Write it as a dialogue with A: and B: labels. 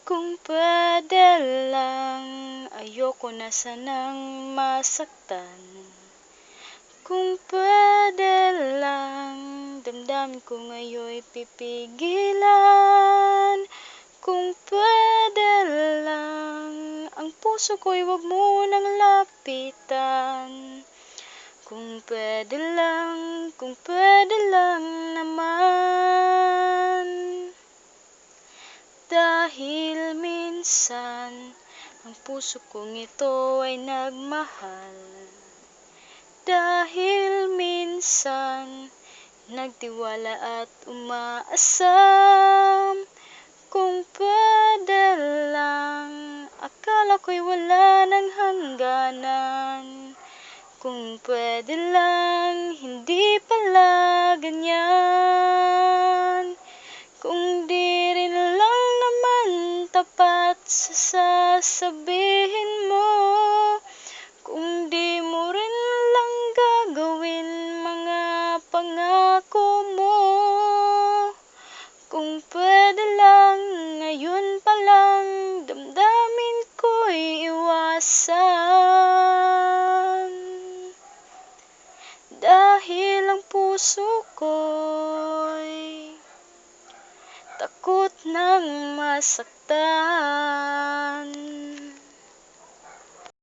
A: Kung pwede lang, ayoko na sanang masaktan. Kung pwede lang, damdamin ko ngayon'y pipigilan. Kung pwede lang, ang puso ko'y huwag mo nang lapitan. Kung pwede lang naman. Dahil minsan, ang puso kong ito ay nagmahal. Dahil minsan, nagtiwala at umaasam. Kung pwede lang, akala ko'y wala ng hangganan. Kung pwede lang, hindi pala ganyan. Kung di rin lang naman tapat sa sasabihin mo. Kung di mo rin lang gagawin mga pangako mo. Kung pwede lang, ngayon pa lang, damdamin ko'y iwasan. Dahil ang puso ko'y takot nang masaktan.